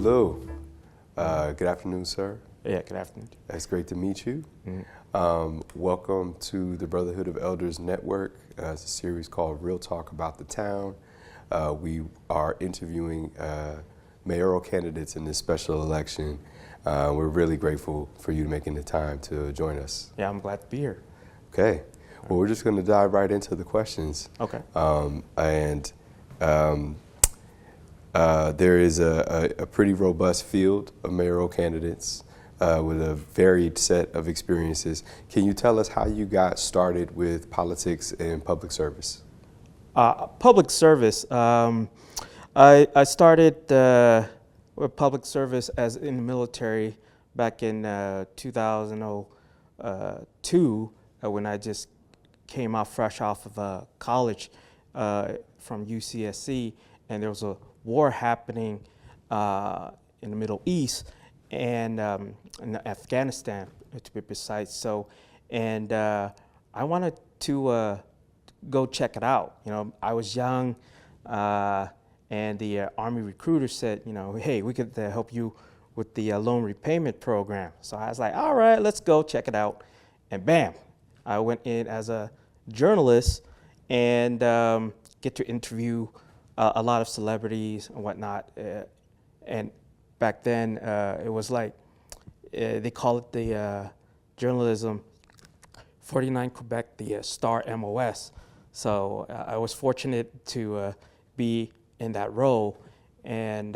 Lou, good afternoon, sir. Yeah, good afternoon. It's great to meet you. Welcome to the Brotherhood of Elders Network. It's a series called Real Talk About the Town. We are interviewing mayoral candidates in this special election. We're really grateful for you making the time to join us. Yeah, I'm glad to be here. Okay. Well, we're just going to dive right into the questions. Okay. There is a pretty robust field of mayoral candidates with a varied set of experiences. Can you tell us how you got started with politics and public service? Public service. I started with public service as in the military back in 2002 when I just came out fresh off of college from UCSC, and there was a war happening in the Middle East and in Afghanistan, to be precise. So, and I wanted to go check it out. You know, I was young, and the Army recruiter said, you know, hey, we could help you with the loan repayment program. So I was like, all right, let's go check it out. And bam, I went in as a journalist and get to interview a lot of celebrities and whatnot. And back then, it was like, they call it the journalism 49 Quebec, the Star MOS. So I was fortunate to be in that role, and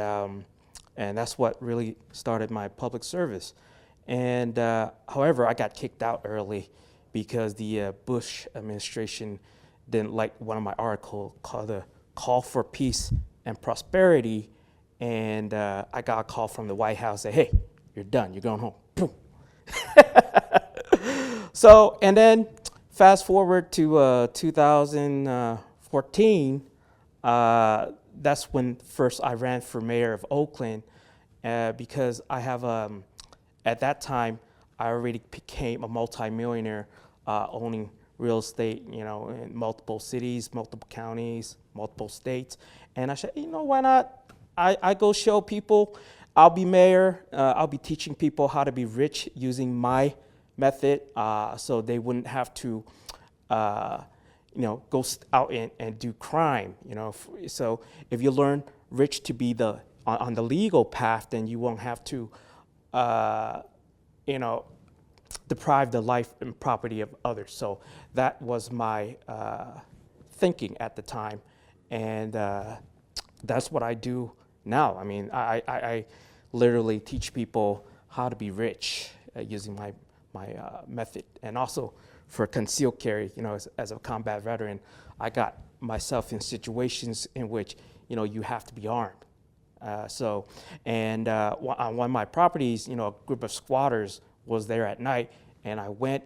that's what really started my public service. And however, I got kicked out early because the Bush administration didn't like one of my articles called the Call for Peace and Prosperity, and I got a call from the White House saying, hey, you're done, you're going home. Boom. So, and then fast forward to 2014, that's when first I ran for mayor of Oakland, because I have, at that time, I already became a multimillionaire owning real estate, you know, in multiple cities, multiple counties, multiple states. And I said, you know, why not? I go show people, I'll be mayor, I'll be teaching people how to be rich using my method, so they wouldn't have to, you know, go out and do crime, you know. So if you learn rich to be on the legal path, then you won't have to, you know, deprive the life and property of others. So that was my thinking at the time, and that's what I do now. I mean, I literally teach people how to be rich using my method. And also for concealed carry, you know, as a combat veteran, I got myself in situations in which, you know, you have to be armed. On one of my properties, you know, a group of squatters was there at night, and I went,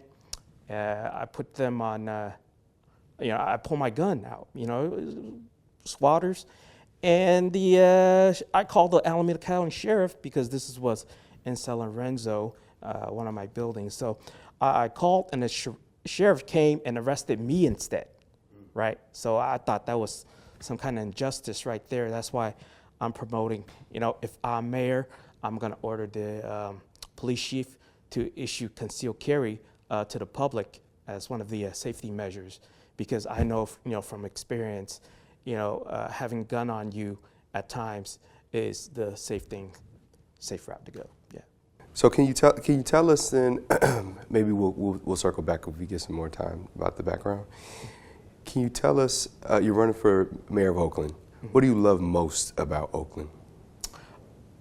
I put them on, you know, I pulled my gun out, you know, squatters, and I called the Alameda County Sheriff because this was in San Lorenzo, one of my buildings. So I called, and the sheriff came and arrested me instead, right? So I thought that was some kind of injustice right there. That's why I'm promoting, you know, if I'm mayor, I'm gonna order the police chief to issue concealed carry to the public as one of the safety measures, because I know, you know, from experience, you know, having a gun on you at times is the safe route to go. Yeah. So can you tell us then? Maybe we'll circle back if we get some more time about the background. Can you tell us? You're running for mayor of Oakland. What do you love most about Oakland?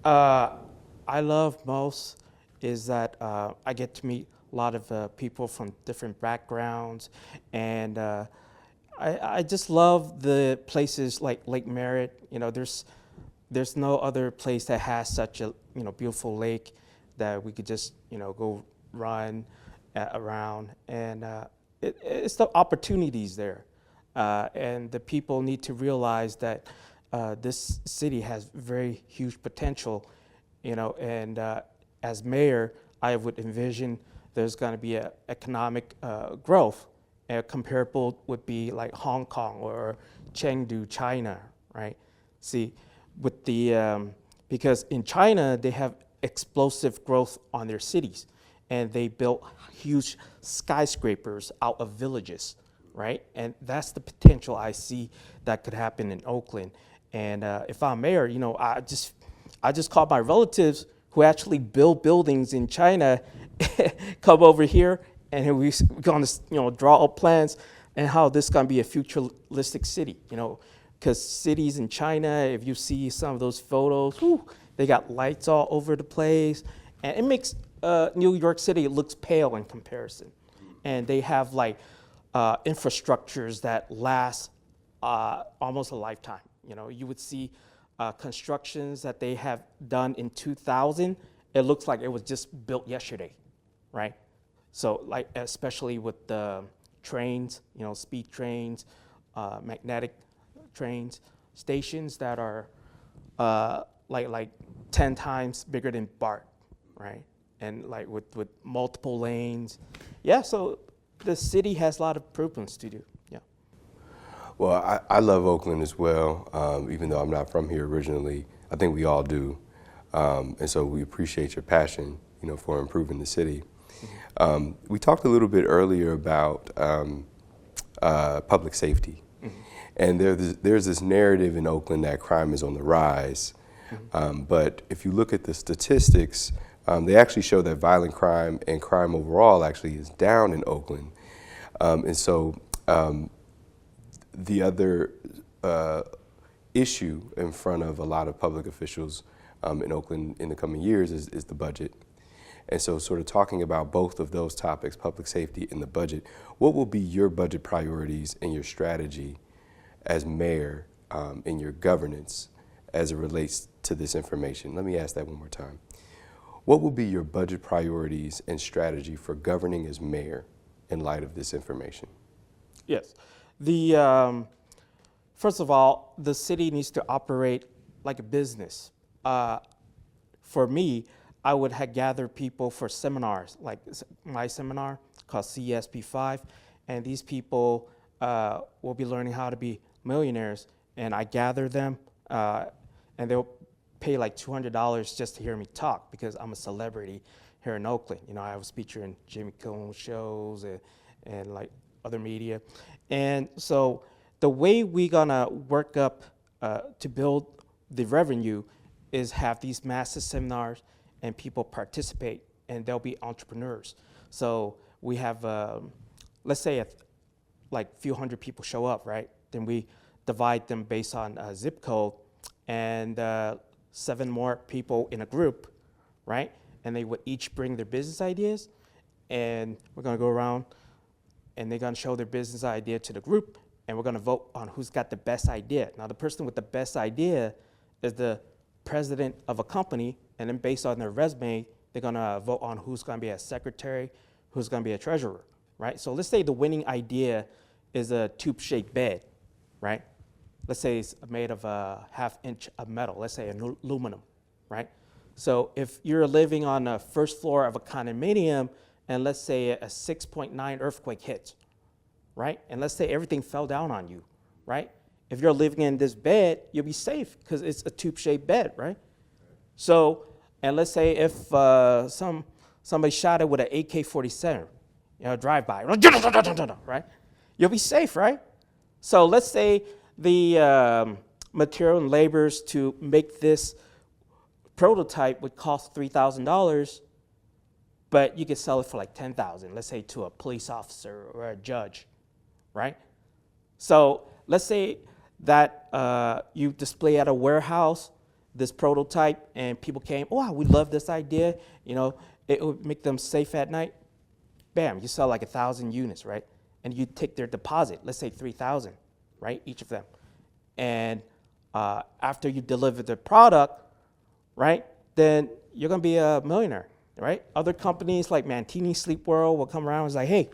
I love most is that I get to meet a lot of people from different backgrounds, and I just love the places like Lake Merritt. You know, there's no other place that has such a, you know, beautiful lake that we could just, you know, go run around, and it's the opportunities there, and the people need to realize that this city has very huge potential, you know, and as mayor, I would envision there's going to be an economic growth. Comparable would be like Hong Kong or Chengdu, China, right? See, with the because in China, they have explosive growth on their cities, and they built huge skyscrapers out of villages, right? And that's the potential I see that could happen in Oakland. And if I'm mayor, I just called my relatives who actually build buildings in China, come over here, and we're going to draw up plans and how this is going to be a futuristic city. Because cities in China, if you see some of those photos, they got lights all over the place, and it makes New York City looks pale in comparison. And they have like infrastructures that last almost a lifetime. You would see constructions that they have done in 2000. It looks like it was just built yesterday, right? So like especially with the trains, speed trains, magnetic trains, stations that are like 10 times bigger than BART, right? And like with multiple lanes. Yeah, so the city has a lot of improvements to do, yeah. Well, I love Oakland as well, even though I'm not from here originally. I think we all do. And so we appreciate your passion, for improving the city. We talked a little bit earlier about public safety. Mm-hmm. And there's this narrative in Oakland that crime is on the rise. Mm-hmm. But if you look at the statistics, they actually show that violent crime and crime overall actually is down in Oakland. And so the other issue in front of a lot of public officials in Oakland in the coming years is the budget. And so sort of talking about both of those topics, public safety and the budget, what will be your budget priorities and your strategy as mayor in your governance as it relates to this information? Let me ask that one more time. What will be your budget priorities and strategy for governing as mayor in light of this information? Yes. First of all, the city needs to operate like a business. For me, I would gather people for seminars, like my seminar called CSP5, and these people will be learning how to be millionaires, and I gather them, and they'll pay like $200 just to hear me talk because I'm a celebrity here in Oakland. I was featured in Jimmy Kimmel shows and like other media. And so the way we're gonna work up to build the revenue is have these massive seminars and people participate, and they'll be entrepreneurs. So we have, let's say like few hundred people show up, right? Then we divide them based on a zip code, and 7 more people in a group, right? And they would each bring their business ideas, and we're gonna go around and they're gonna show their business idea to the group, and we're gonna vote on who's got the best idea. Now the person with the best idea is the president of a company, and then based on their resume, they're gonna vote on who's gonna be a secretary, who's gonna be a treasurer, right? So let's say the winning idea is a tube-shaped bed, right? Let's say it's made of a 1/2 inch of metal, let's say aluminum, right? So if you're living on the first floor of a condominium, and let's say a 6.9 earthquake hits, right? And let's say everything fell down on you, right? If you're living in this bed, you'll be safe because it's a tube-shaped bed, right? So, and let's say if somebody shot it with an AK-47, drive-by, right? You'll be safe, right? So let's say the material and labors to make this prototype would cost $3,000, but you could sell it for like $10,000, let's say to a police officer or a judge, right? So let's say that you display at a warehouse this prototype, and people came, oh, we love this idea, it would make them safe at night. Bam, you sell like 1,000 units, right? And you take their deposit, let's say 3,000, right, each of them. And after you deliver the product, right, then you're gonna be a millionaire, right? Other companies like Mantini Sleep World will come around and say, hey,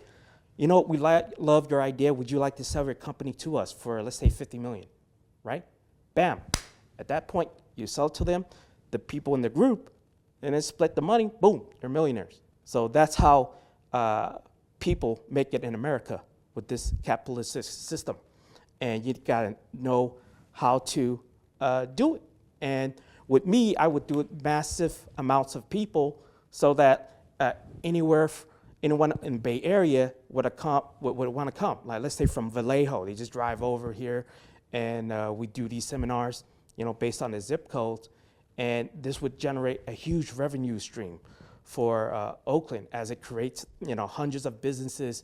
we love your idea. Would you like to sell your company to us for, let's say, 50 million, right? Bam. At that point, you sell it to them, the people in the group, and then split the money, boom, you're millionaires. So that's how people make it in America with this capitalist system. And you gotta know how to do it. And With me, I would do it massive amounts of people so that anyone in the Bay Area would want to come. Like, let's say from Vallejo, they just drive over here, and we do these seminars, based on the zip codes, and this would generate a huge revenue stream for Oakland, as it creates, hundreds of businesses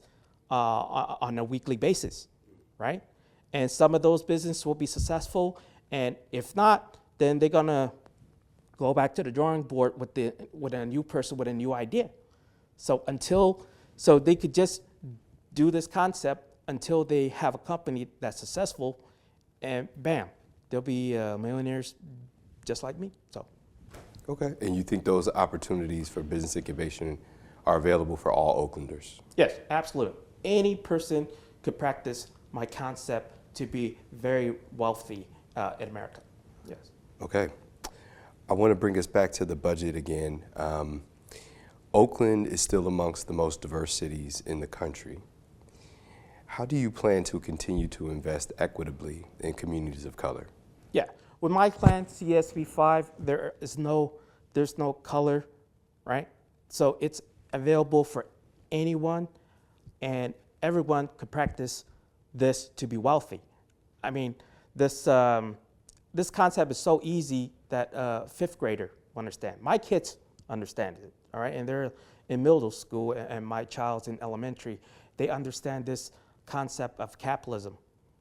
on a weekly basis, right? And some of those businesses will be successful, and if not, then they're gonna go back to the drawing board with a new person with a new idea. So they could just do this concept until they have a company that's successful, and bam, they'll be millionaires just like me. So. Okay, and you think those opportunities for business incubation are available for all Oaklanders? Yes, absolutely. Any person could practice my concept to be very wealthy in America. Yes. Okay. I want to bring us back to the budget again. Oakland is still amongst the most diverse cities in the country. How do you plan to continue to invest equitably in communities of color? Yeah, with my plan, CSV5, there's no color, right? So it's available for anyone, and everyone could practice this to be wealthy. I mean, this concept is so easy that a fifth grader will understand. My kids understand it, all right? And they're in middle school, and my child's in elementary. They understand this concept of capitalism,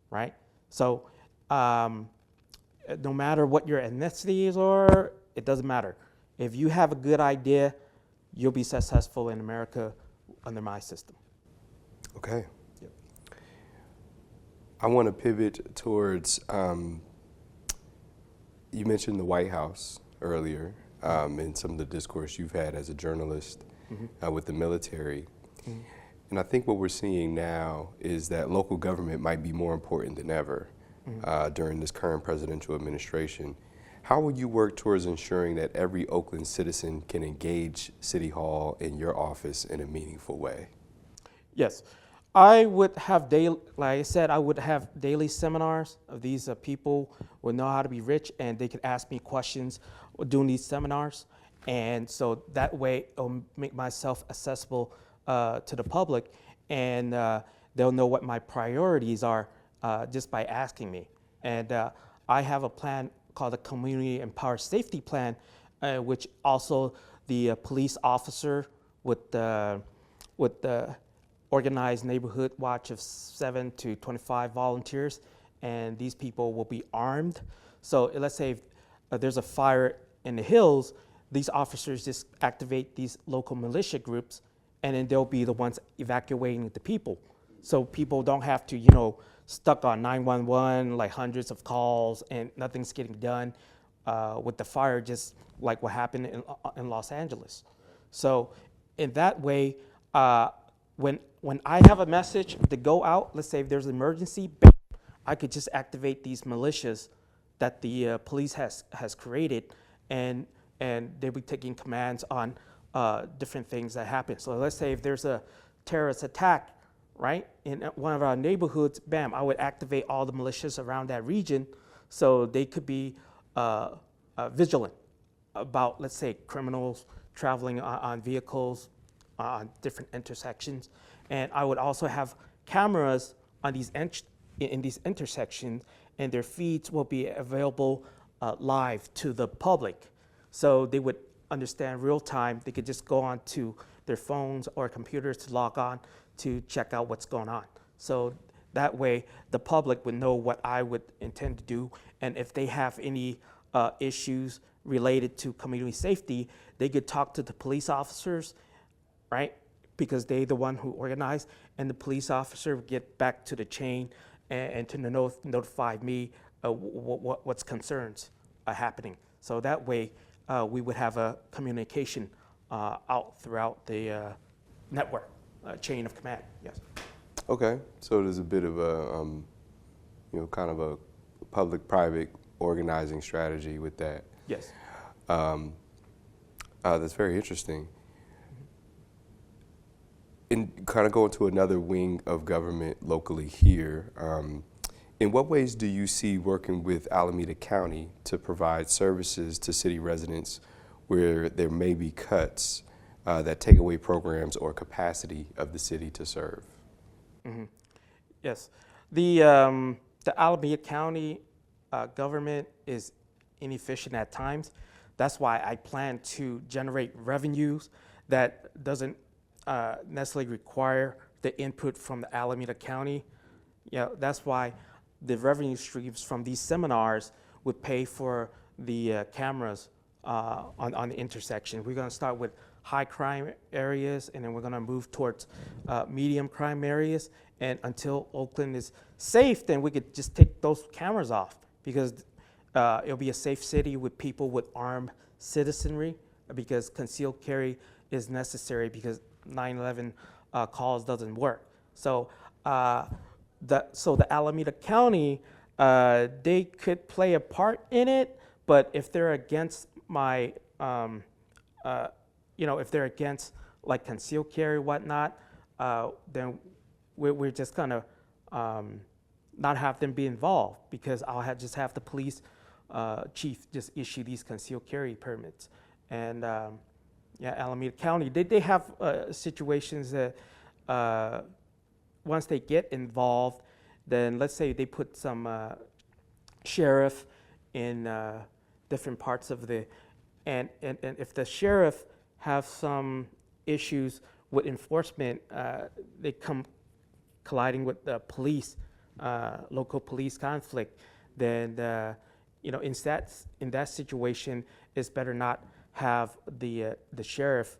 right? So no matter what your ethnicities are, it doesn't matter. If you have a good idea, you'll be successful in America under my system. Okay. Yep. I want to pivot towards, you mentioned the White House earlier, and some of the discourse you've had as a journalist with the military. Mm-hmm. And I think what we're seeing now is that local government might be more important than ever during this current presidential administration. How will you work towards ensuring that every Oakland citizen can engage City Hall and your office in a meaningful way? Yes, I would have I would have daily seminars of these people would know how to be rich, and they could ask me questions during these seminars. And so that way it'll make myself accessible to the public, and they'll know what my priorities are just by asking me. And I have a plan called the Community Empowered Safety Plan, which also the police officer with the organized neighborhood watch of 7 to 25 volunteers, and these people will be armed. So let's say if there's a fire in the hills, these officers just activate these local militia groups, and then they'll be the ones evacuating the people. So people don't have to, stuck on 911, like hundreds of calls, and nothing's getting done with the fire, just like what happened in Los Angeles. So in that way, when I have a message to go out, let's say if there's an emergency, bam, I could just activate these militias that the police has created, and they'll be taking commands on different things that happen. So let's say if there's a terrorist attack, right, in one of our neighborhoods, bam, I would activate all the militias around that region so they could be vigilant about, let's say, criminals traveling on vehicles on different intersections. And I would also have cameras on in these intersections, and their feeds will be available live to the public. So they would understand real time. They could just go on to their phones or computers to log on to check out what's going on. So that way the public would know what I would intend to do, and if they have any issues related to community safety, they could talk to the police officers, right? Because they're the one who organized, and the police officer would get back to the chain and to notify me what's concerns are happening. So that way we would have a communication out throughout the network. Chain of command, yes. Okay, so there's a bit of a, kind of a public-private organizing strategy with that. Yes. That's very interesting. And kind of going to another wing of government locally here, In what ways do you see working with Alameda County to provide services to city residents where there may be cuts that take away programs or capacity of the city to serve? Mm-hmm. Yes, the Alameda County government is inefficient at times. That's why I plan to generate revenues that doesn't necessarily require the input from the Alameda County. That's why the revenue streams from these seminars would pay for the cameras on the intersection. We're going to start with high crime areas, and then we're going to move towards medium crime areas. And until Oakland is safe, then we could just take those cameras off, because it'll be a safe city with people with armed citizenry, because concealed carry is necessary, because 9/11 calls doesn't work. So the Alameda County, they could play a part in it, but if they're against my, if they're against like concealed carry, whatnot, then we're just gonna not have them be involved, because I'll just have the police chief just issue these concealed carry permits. And Alameda County, they have situations that once they get involved, then let's say they put some sheriff in different parts of and if the sheriff have some issues with enforcement, they come colliding with the police, local police conflict, then in that situation, it's better not have the sheriff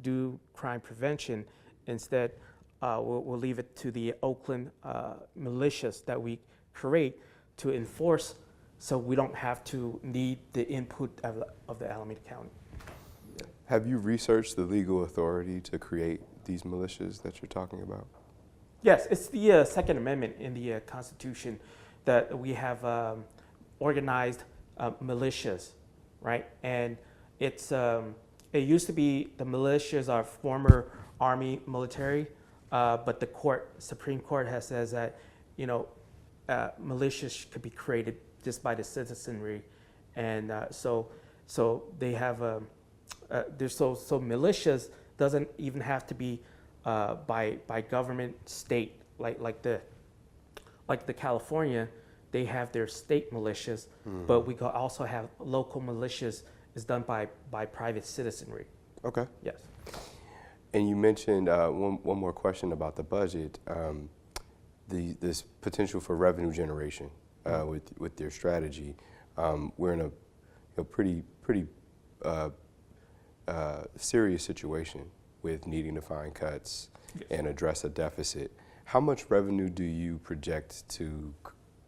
do crime prevention. Instead, we'll leave it to the Oakland militias that we create to enforce, so we don't have to need the input of the Alameda County. Have you researched the legal authority to create these militias that you're talking about? Yes, it's the Second Amendment in the Constitution that we have organized militias, right? And it used to be the militias are former Army military, but the Supreme Court has says that militias could be created just by the citizenry, and so they have so militias doesn't even have to be by government state like the California. They have their state militias, but we could also have local militias is done by private citizenry. Okay. Yes. And you mentioned one more question about the budget, this potential for revenue generation with your strategy. We're in a pretty serious situation with needing to find cuts and address a deficit. How much revenue do you project to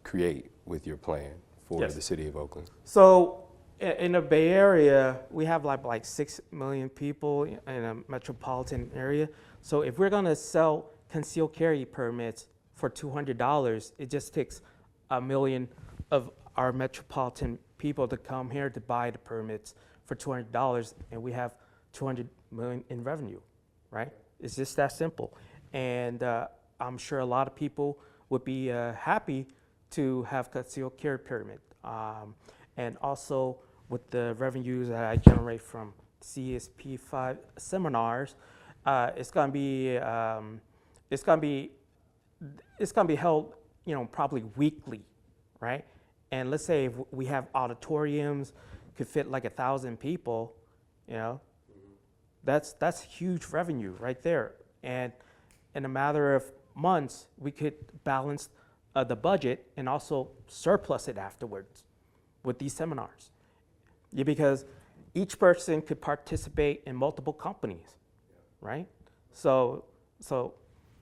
create with your plan for the city of Oakland? So in the Bay Area, we have like 6 million people in a metropolitan area. So if we're gonna sell concealed carry permits for $200, it just takes 1 million of our metropolitan people to come here to buy the permits for $200, and we have 200 million in revenue, right? It's just that simple. And I'm sure a lot of people would be happy to have concealed carry permit. And also with the revenues that I generate from CSP5 seminars, it's gonna be held, probably weekly, right? And let's say if we have auditoriums could fit like 1,000 people, that's huge revenue right there. And in a matter of months, we could balance the budget and also surplus it afterwards with these seminars. Yeah, because each person could participate in multiple companies, right? So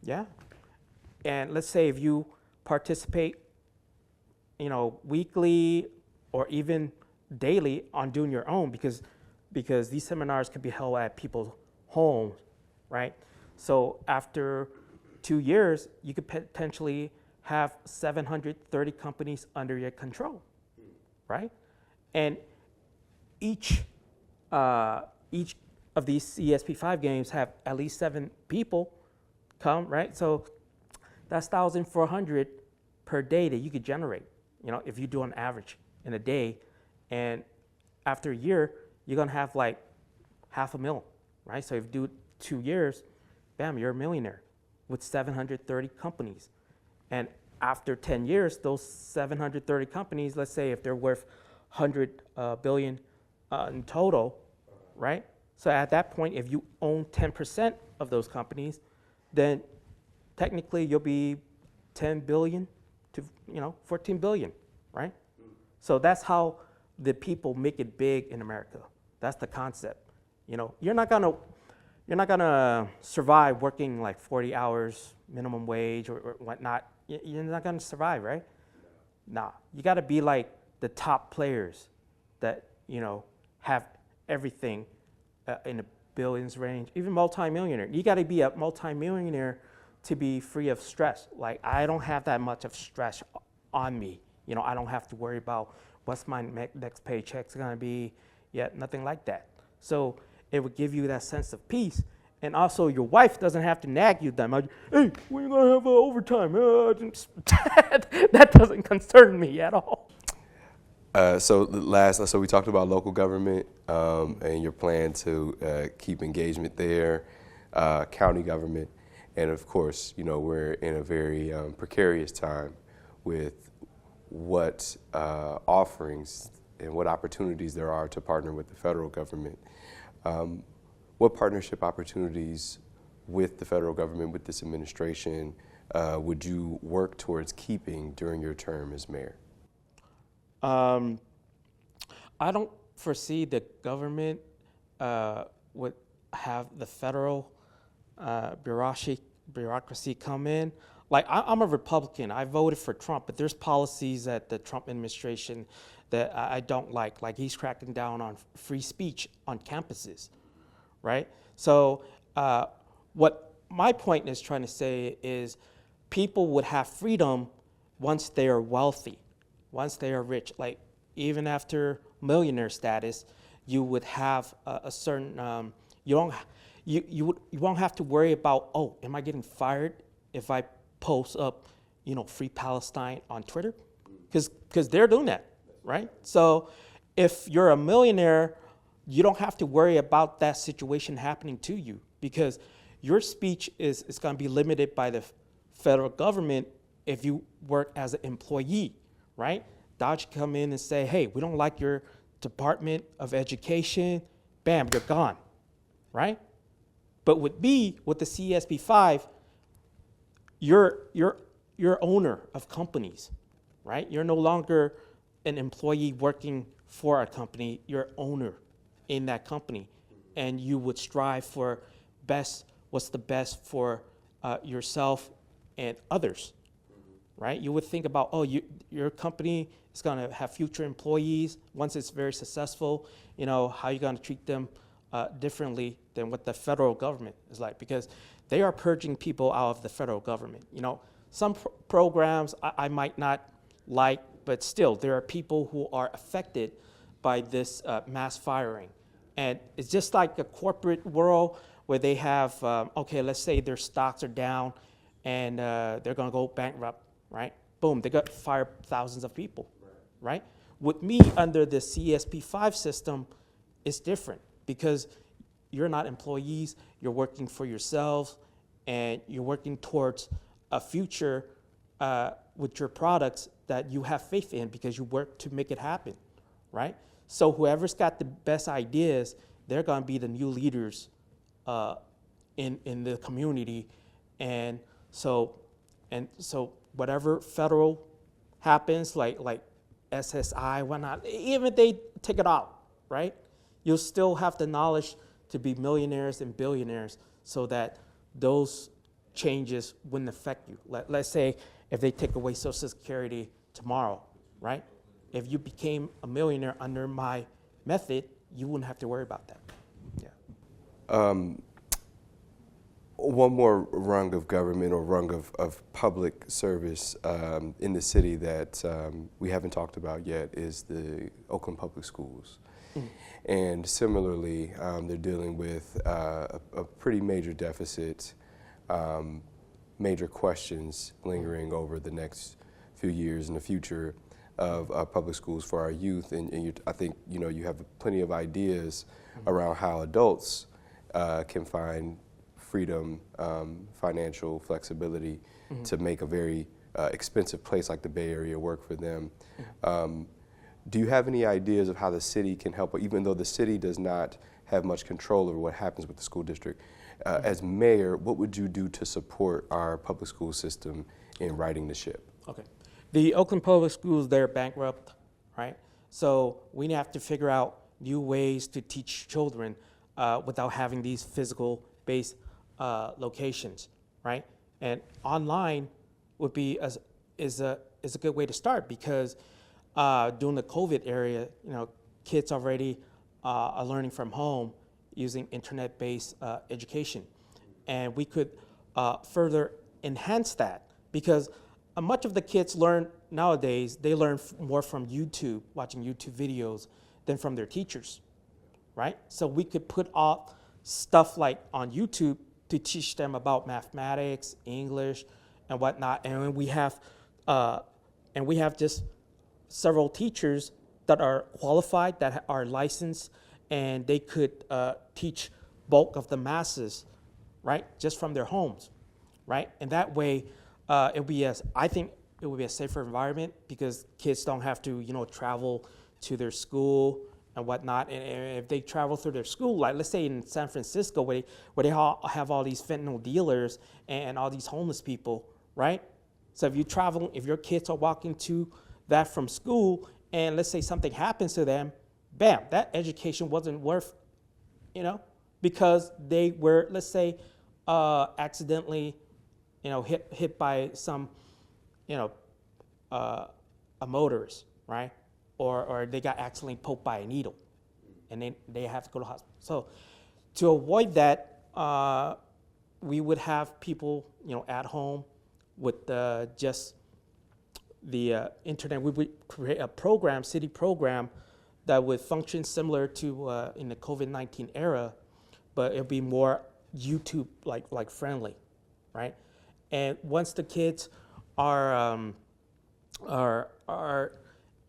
yeah. And let's say if you participate, weekly or even daily on doing your own, because these seminars could be held at people's homes, right? So after 2 years, you could potentially have 730 companies under your control, right? And each of these CSP5 games have at least 7 people come, right? So that's 1,400 per day that you could generate, if you do an average in a day. And after a year, you're going to have like $500,000, right? So if you do 2 years, bam, you're a millionaire with 730 companies. And after 10 years, those 730 companies, let's say if they're worth 100 billion in total, right? So at that point, if you own 10% of those companies, then technically you'll be 10 billion to 14 billion, right? So that's how the people make it big in America. That's the concept. You're not gonna survive working like 40 hours minimum wage or whatnot. You're not gonna survive, right? Nah, you gotta be like the top players that have everything in the billions range, even multimillionaire. You gotta be a multimillionaire to be free of stress. Like, I don't have that much of stress on me. I don't have to worry about what's my next paycheck's gonna be, nothing like that. So it would give you that sense of peace. And also your wife doesn't have to nag you that much. Hey, when are you gonna have overtime? That doesn't concern me at all. So we talked about local government and your plan to keep engagement there, county government, and of course, we're in a very precarious time with what offerings and what opportunities there are to partner with the federal government. What partnership opportunities with the federal government, with this administration, would you work towards keeping during your term as mayor? I don't foresee the government would have the federal bureaucracy come in. Like, I'm a Republican. I voted for Trump, but there's policies at the Trump administration that I don't like. Like, he's cracking down on free speech on campuses, right? So what my point is trying to say is people would have freedom once they are wealthy, once they are rich. Like, even after millionaire status, you would have a certain, you won't have to worry about, oh, am I getting fired if I post up, Free Palestine on Twitter? Because they're doing that, right? So if you're a millionaire, you don't have to worry about that situation happening to you, because your speech is going to be limited by the federal government if you work as an employee, right? Dodge come in and say, hey, we don't like your Department of Education, bam, you're gone, right? But with me, with the CSP 5, you're owner of companies, right? You're no longer an employee working for a company, you're owner in that company. And you would strive for what's the best for yourself and others, right? You would think about, your company is gonna have future employees. Once it's very successful, how you gonna treat them differently than what the federal government is like, because they are purging people out of the federal government. Some programs I might not like, but still there are people who are affected by this mass firing. And it's just like a corporate world where they have, let's say their stocks are down and they're gonna go bankrupt, right? Boom, they got fired thousands of people, right? With me under the CSP 5 system, it's different, because you're not employees, you're working for yourselves, and you're working towards a future with your products that you have faith in because you work to make it happen, right? So whoever's got the best ideas, they're gonna be the new leaders in the community. And so whatever federal happens, like SSI, whatnot, even if they take it out, right? You'll still have the knowledge to be millionaires and billionaires, so that those changes wouldn't affect you. Let's say if they take away Social Security tomorrow, right? If you became a millionaire under my method, you wouldn't have to worry about that. Yeah. One more rung of government, or rung of public service in the city that we haven't talked about yet is the Oakland Public Schools. And similarly, they're dealing with a pretty major deficit, major questions lingering over the next few years in the future of public schools for our youth. And I think you have plenty of ideas around how adults can find freedom, financial flexibility to make a very expensive place like the Bay Area work for them. Do you have any ideas of how the city can help, even though the city does not have much control over what happens with the school district? As mayor, what would you do to support our public school system in righting the ship? Okay. The Oakland Public Schools, they're bankrupt, right? So we have to figure out new ways to teach children without having these physical-based locations, right? And online would be is a good way to start, because during the COVID era, kids already are learning from home using internet-based education, and we could further enhance that, because much of the kids learn nowadays, they learn more from YouTube, watching YouTube videos, than from their teachers, right? So we could put up stuff like on YouTube to teach them about mathematics, English, and whatnot. And we have just several teachers that are qualified, that are licensed, and they could teach bulk of the masses, right, just from their homes, right? And that way, I think it would be a safer environment, because kids don't have to, travel to their school and whatnot. And if they travel through their school, like let's say in San Francisco, where they have all these fentanyl dealers and all these homeless people, right? So if your kids are walking to that from school, and let's say something happens to them, bam, that education wasn't worth, because they were, let's say, accidentally, hit by some, a motorist, right? Or they got accidentally poked by a needle, and they have to go to the hospital. So to avoid that, we would have people, at home with just the internet. We would create a program, city program, that would function similar to in the COVID-19 era, but it'll be more YouTube like friendly, right? And once the kids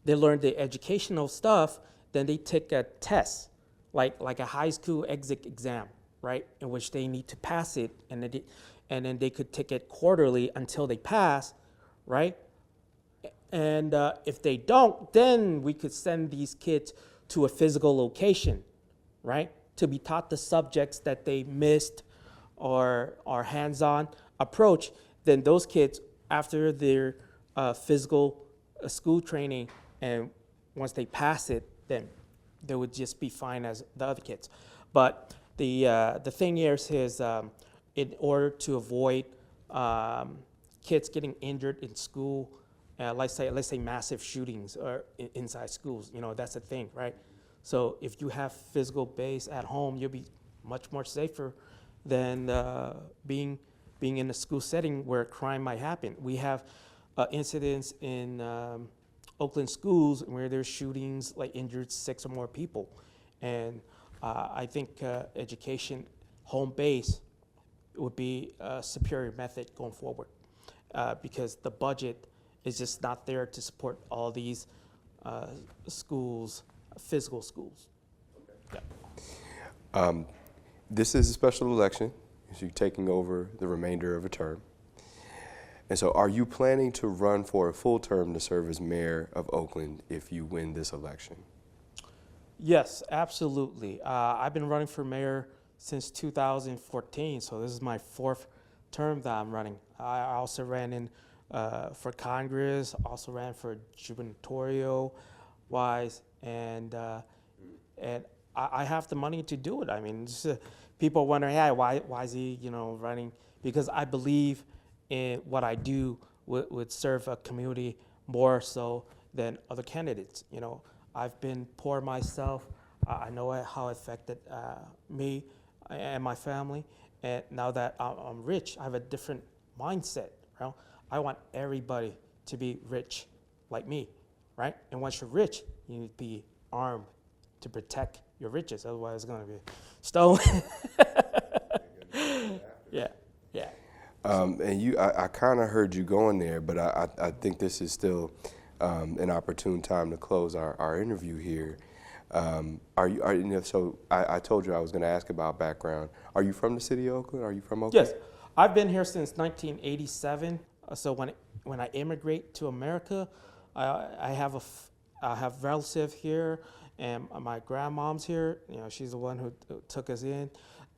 they learn the educational stuff, then they take a test, like a high school exit exam, right? In which they need to pass it, and then they could take it quarterly until they pass, right? And if they don't, then we could send these kids to a physical location, right, to be taught the subjects that they missed, or hands-on approach. Then those kids, after their physical school training, and once they pass it, then they would just be fine as the other kids. But the thing is in order to avoid kids getting injured in school, let's say massive shootings or inside schools, that's a thing, right? So if you have physical base at home, you'll be much more safer than being in a school setting where crime might happen. We have incidents in Oakland schools where there's shootings, like injured 6 or more people. And I think education, home base, would be a superior method going forward, because the budget is just not there to support all these schools, physical schools. Okay. Yeah. This is a special election, so you're taking over the remainder of a term. And so are you planning to run for a full term to serve as mayor of Oakland if you win this election? Yes, absolutely. I've been running for mayor since 2014, so this is my 4th term that I'm running. I also ran in for Congress, also ran for gubernatorial-wise, and I have the money to do it. I mean, people wonder, hey, why is he, running? Because I believe in what I do would serve a community more so than other candidates. I've been poor myself. I know how it affected me and my family. And now that I'm rich, I have a different mindset. I want everybody to be rich like me, right? And once you're rich, you need to be armed to protect your riches. Otherwise, it's going to be stolen. Yeah. I kind of heard you going there, but I think this is still an opportune time to close our interview here. So I told you I was going to ask about background. Are you from the city of Oakland? Are you from Oakland? Yes, I've been here since 1987. So when I immigrate to America, I have relatives here, and my grandmom's here. You know, she's the one who took us in,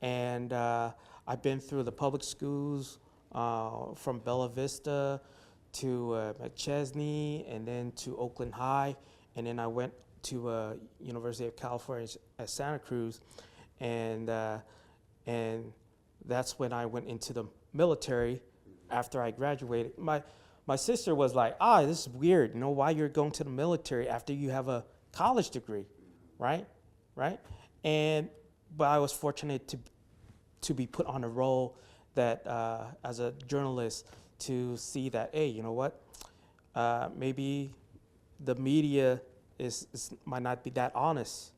and I've been through the public schools from Bella Vista to McChesney, and then to Oakland High, and then I went to University of California at Santa Cruz, and that's when I went into the military after I graduated. My sister was like, this is weird, you know, why you're going to the military after you have a college degree, right? But I was fortunate to be put on a role that as a journalist, to see that, hey, you know what, maybe the media might not be that honest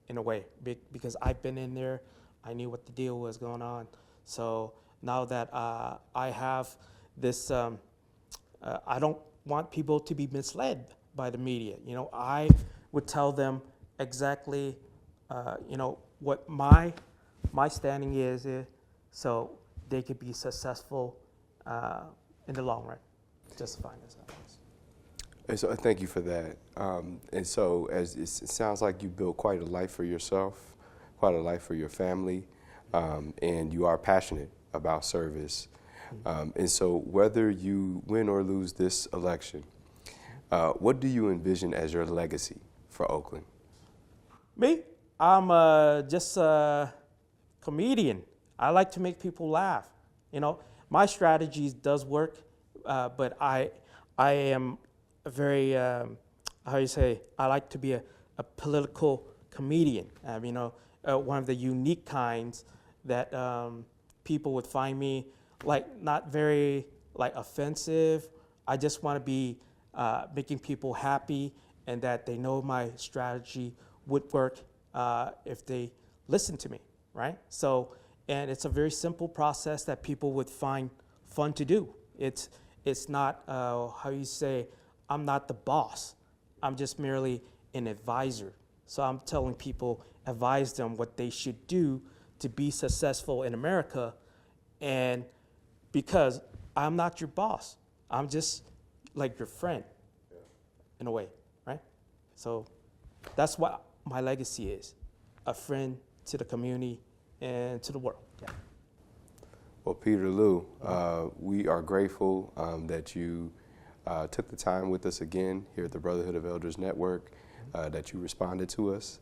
in a way, because I've been in there, I knew what the deal was going on. So now that I have this, I don't want people to be misled by the media. You know, I would tell them exactly, you know, what my standing is, so they could be successful in the long run, justifying themselves. And so thank you for that. And so as it sounds like you built quite a life for yourself, quite a life for your family, and you are passionate about service. And so whether you win or lose this election, what do you envision as your legacy for Oakland? Me? I'm just a comedian. I like to make people laugh. You know, my strategies does work, but I am a very, how you say, I like to be a political comedian. You know, one of the unique kinds that people would find me like not very like offensive. I just want to be making people happy, and that they know my strategy would work if they listen to me, right? So, and it's a very simple process that people would find fun to do. It's not, how you say, I'm not the boss. I'm just merely an advisor. So I'm telling people, advise them what they should do to be successful in America. And because I'm not your boss, I'm just like your friend, in a way, right? So that's what my legacy is, a friend to the community and to the world. Yeah. Well, Peter Liu, we are grateful that you took the time with us again here at the Brotherhood of Elders Network, that you responded to us.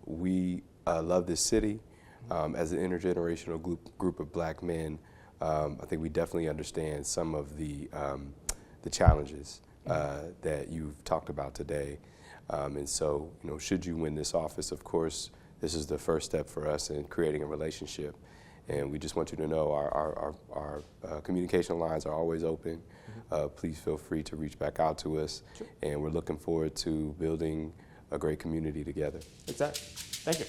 We love this city. As an intergenerational group of black men, I think we definitely understand some of the challenges that you've talked about today. And so, you know, should you win this office, of course, this is the first step for us in creating a relationship. And we just want you to know our communication lines are always open. Please feel free to reach back out to us. Sure. And we're looking forward to building a great community together. Exactly. Thank you.